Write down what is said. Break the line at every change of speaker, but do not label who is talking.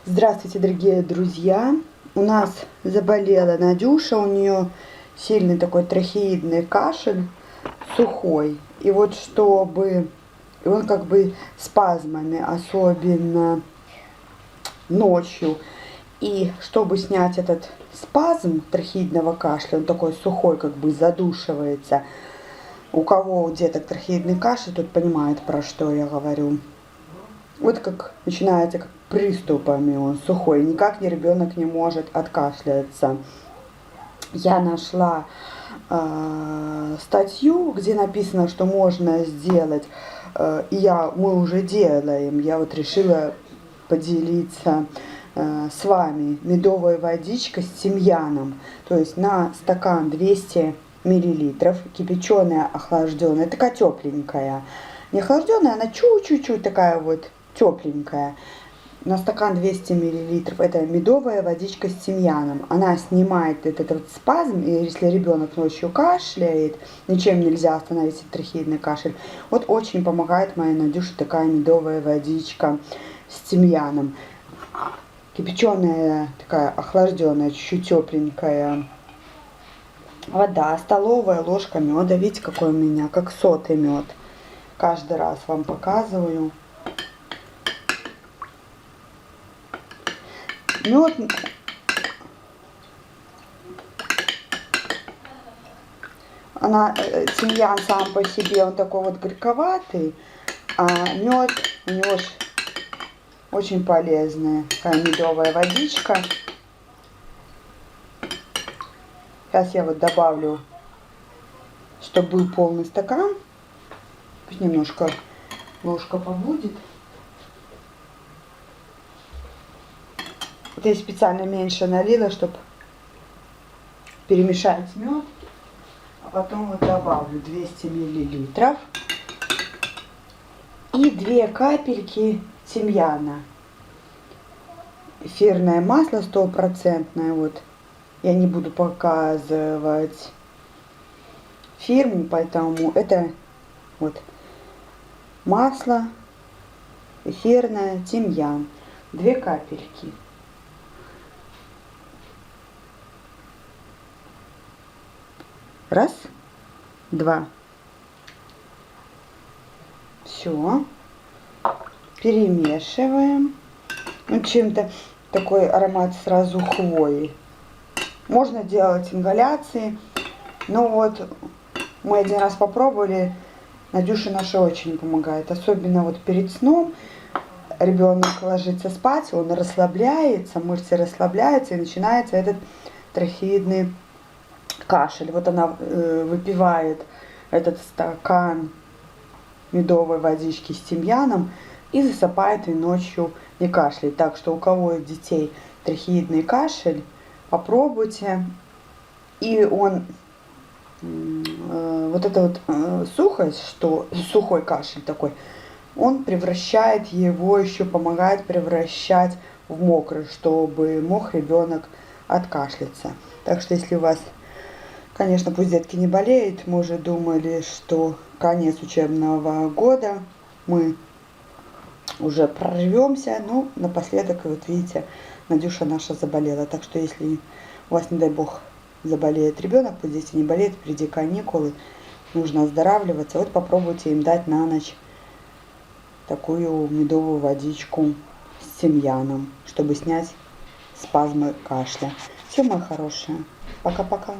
Здравствуйте, дорогие друзья! У нас заболела Надюша, у нее сильный такой трахеидный кашель, сухой. И вот чтобы, и он как бы спазмами, особенно ночью. И чтобы снять этот спазм трахеидного кашля, он такой сухой, как бы задушивается. У кого у деток трахеидный кашель, тот понимает, про что я говорю. Вот как начинается как приступами, он сухой, никак не ребенок не может откашляться. Я нашла статью, где написано, что можно сделать, мы уже делаем. Я вот решила поделиться с вами медовой водичкой с тимьяном. То есть на стакан 200 миллилитров, кипяченая, охлажденная, такая тепленькая. Не охлажденная, она чуть-чуть такая вот тепленькая. На стакан 200 миллилитров это медовая водичка с тимьяном. Она снимает этот вот спазм, и если ребенок ночью кашляет, ничем нельзя остановить этот трахеидный кашель. Вот очень помогает моей Надюше такая медовая водичка с тимьяном. Кипяченая, такая охлажденная, чуть-чуть тепленькая вода, столовая ложка меда. Видите, какой у меня, как сотый мед. Каждый раз вам показываю. Мед, тимьян сам по себе, он такой вот горьковатый, а мед у него очень полезная, такая медовая водичка. Сейчас я вот добавлю, чтобы был полный стакан, пусть немножко ложка побудет. Вот я специально меньше налила, чтобы перемешать мед. А потом вот добавлю 200 миллилитров и 2 капельки тимьяна. Эфирное масло 100%. Вот. Я не буду показывать фирму, поэтому это вот масло эфирное, тимьян. 2 капельки. Раз, два. Все. Перемешиваем. Ну, чем-то такой аромат сразу хвои. Можно делать ингаляции. Но вот мы один раз попробовали. Надюша наша очень помогает. Особенно вот перед сном. Ребенок ложится спать, он расслабляется, мышцы расслабляются, и начинается этот трахеидный кашель. Вот она выпивает этот стакан медовой водички с тимьяном и засыпает, и ночью не кашляет. Так что у кого из детей трахеидный кашель, попробуйте. И он, вот эта вот сухость, что сухой кашель такой, он превращает его, еще помогает превращать в мокрый, чтобы мог ребенок откашляться. Так что если у вас, конечно, пусть детки не болеют, мы уже думали, что конец учебного года, мы уже прорвемся, но напоследок, вот видите, Надюша наша заболела. Так что если у вас, не дай бог, заболеет ребенок, пусть дети не болеют, впереди каникулы, нужно оздоравливаться. Вот попробуйте им дать на ночь такую медовую водичку с тимьяном, чтобы снять спазмы кашля. Все, мои хорошие. Пока-пока.